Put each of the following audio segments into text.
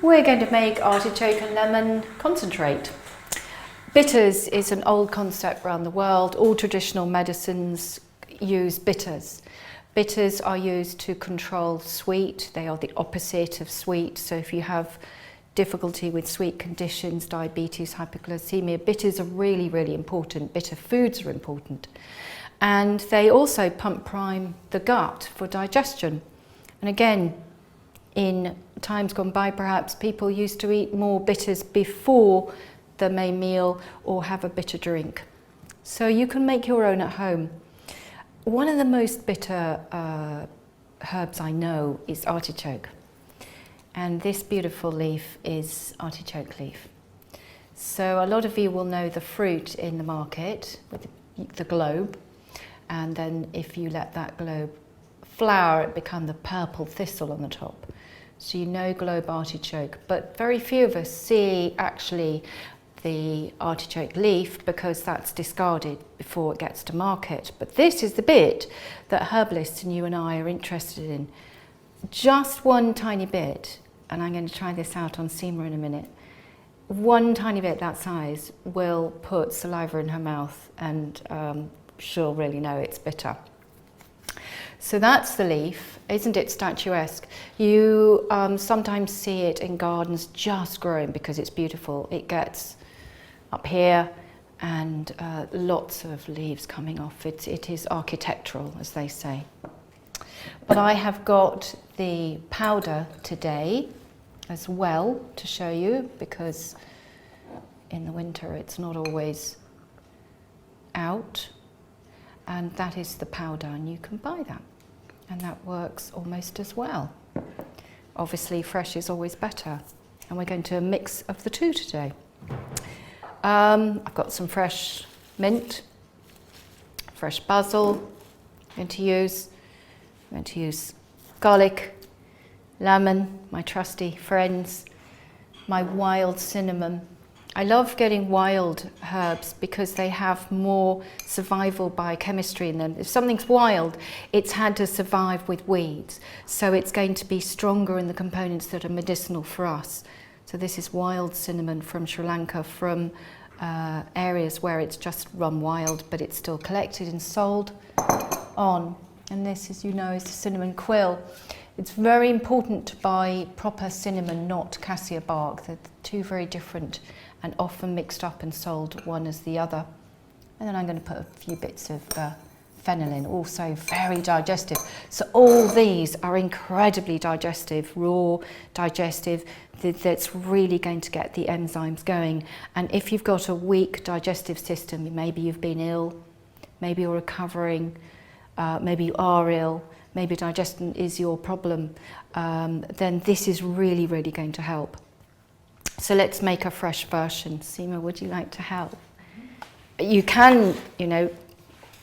We're going to make artichoke and lemon concentrate. Bitters is an old concept around the world. All traditional medicines use bitters. Bitters are used to control sweet. They are the opposite of sweet. So if you have difficulty with sweet conditions, diabetes, hypoglycemia, bitters are really, really important. Bitter foods are important. And they also pump prime the gut for digestion. And again, in times gone by, perhaps people used to eat more bitters before the main meal or have a bitter drink. So you can make your own at home. One of the most bitter herbs I know is artichoke. And this beautiful leaf is artichoke leaf. So a lot of you will know the fruit in the market with the globe. And then if you let that globe flower, it becomes the purple thistle on the top. So you know globe artichoke, but very few of us see actually the artichoke leaf because that's discarded before it gets to market. But this is the bit that herbalists and you and I are interested in. Just one tiny bit, and I'm going to try this out on Seema in a minute. One tiny bit that size will put saliva in her mouth and she'll really know it's bitter. So that's the leaf. Isn't it statuesque? You sometimes see it in gardens just growing because it's beautiful. It gets up here and lots of leaves coming off. It is architectural, as they say. But I have got the powder today as well to show you, because in the winter it's not always out. And that is the powder, and you can buy that. And that works almost as well. Obviously, fresh is always better. And we're going to a mix of the two today. I've got some fresh mint, fresh basil. I'm going to use garlic, lemon, my trusty friends, my wild cinnamon. I love getting wild herbs because they have more survival biochemistry in them. If something's wild, it's had to survive with weeds. So it's going to be stronger in the components that are medicinal for us. So this is wild cinnamon from Sri Lanka, from areas where it's just run wild, but it's still collected and sold on. And this, as you know, is the cinnamon quill. It's very important to buy proper cinnamon, not cassia bark. They're two very different and often mixed up and sold one as the other. And then I'm going to put a few bits of fennel in, also very digestive. So all these are incredibly digestive, raw, digestive, that's really going to get the enzymes going. And if you've got a weak digestive system, maybe you've been ill, maybe you're recovering, maybe you are ill, maybe digestion is your problem, then this is really, really going to help. So let's make a fresh version. Seema, would you like to help? You can,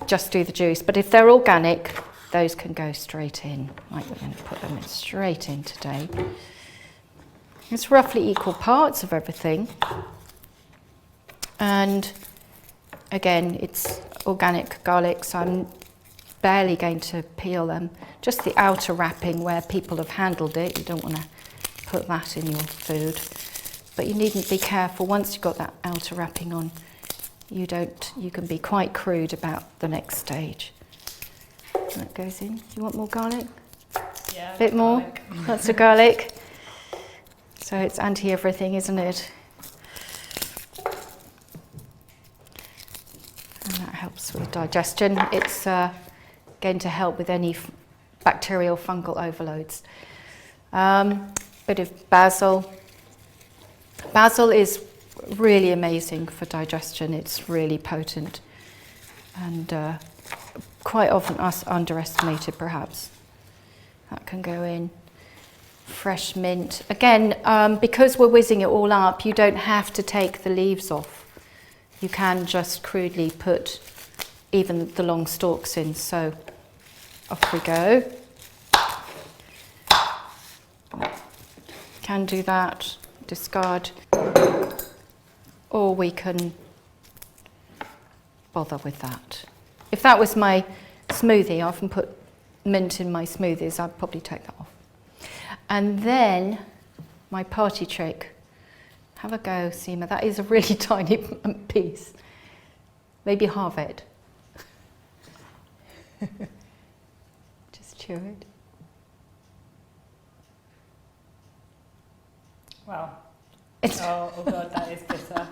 just do the juice, but if they're organic, those can go straight in. Right, we're going to put them in straight in today. It's roughly equal parts of everything. And again, it's organic garlic, so I'm barely going to peel them. Just the outer wrapping where people have handled it. You don't want to put that in your food. But you needn't be careful. Once you've got that outer wrapping on, you can be quite crude about the next stage. That goes in. You want more garlic? Yeah. A bit more? Garlic. Lots of garlic. So it's anti-everything, isn't it? And that helps with digestion. It's going to help with any bacterial fungal overloads. Bit of basil. Basil is really amazing for digestion. It's really potent and quite often underestimated perhaps. That can go in. Fresh mint. Again, because we're whizzing it all up, you don't have to take the leaves off. You can just crudely put even the long stalks in. So off we go. Can do that. Discard, or we can bother with that. If that was my smoothie, I often put mint in my smoothies, I'd probably take that off. And then my party trick. Have a go, Seema. That is a really tiny piece. Maybe halve it. Just chew it. Wow. Oh God, that is bitter.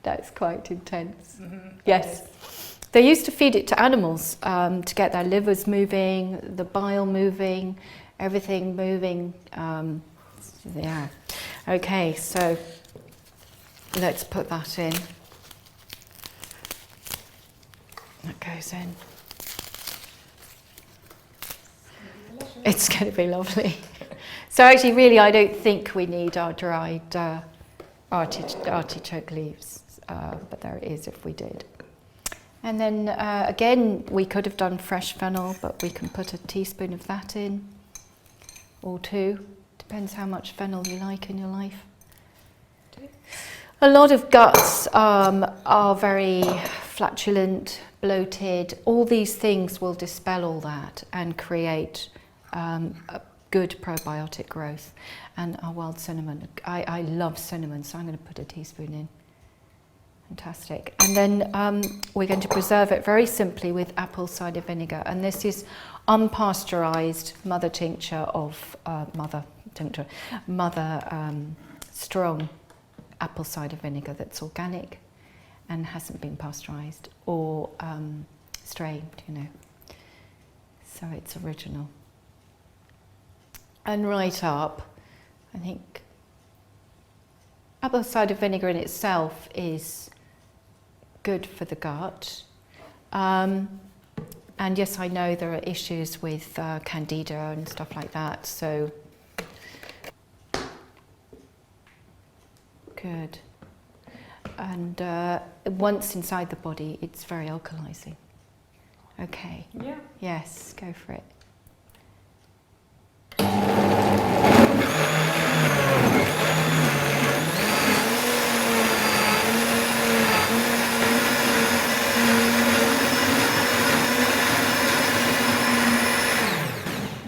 That's quite intense. Mm-hmm. Yes. They used to feed it to animals to get their livers moving, the bile moving, everything moving. Yeah. Okay, so let's put that in. That goes in. It's going to be lovely. So actually, really, I don't think we need our dried artichoke leaves, but there it is if we did. And then again, we could have done fresh fennel, but we can put a teaspoon of that in, or two. Depends how much fennel you like in your life. A lot of guts are very flatulent, bloated. All these things will dispel all that and create a good probiotic growth. And our wild cinnamon, I love cinnamon, so I'm going to put a teaspoon in. Fantastic. And then we're going to preserve it very simply with apple cider vinegar. And this is unpasteurized mother tincture of strong apple cider vinegar that's organic and hasn't been pasteurized or strained, you know. So it's original. And right up, I think apple cider vinegar in itself is good for the gut. And yes, I know there are issues with candida and stuff like that, so good. And once inside the body, it's very alkalizing. Okay. Yeah. Yes, go for it.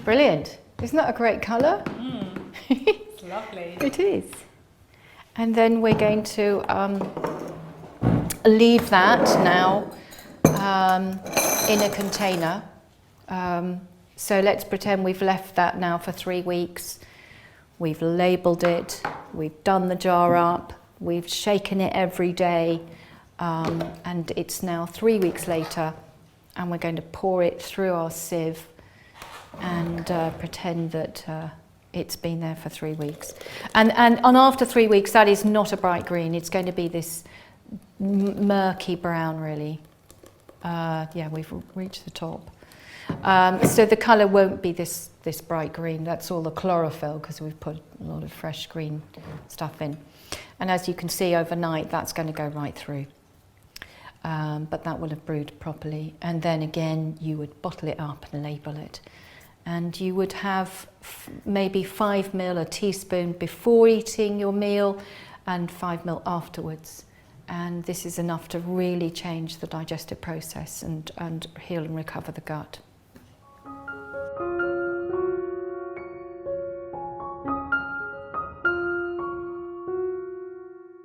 Brilliant. Isn't that a great colour? It's lovely. It is. And then we're going to leave that now in a container. So let's pretend we've left that now for 3 weeks. We've labelled it, we've done the jar up, we've shaken it every day, and it's now 3 weeks later, and we're going to pour it through our sieve and pretend that it's been there for 3 weeks. And after 3 weeks, that is not a bright green. It's going to be this murky brown, really. Yeah, we've reached the top. So the colour won't be this bright green. That's all the chlorophyll because we've put a lot of fresh green stuff in. And as you can see overnight, that's going to go right through. But that will have brewed properly. And then again, you would bottle it up and label it. And you would have maybe 5 ml, a teaspoon before eating your meal and 5 ml afterwards. And this is enough to really change the digestive process and heal and recover the gut.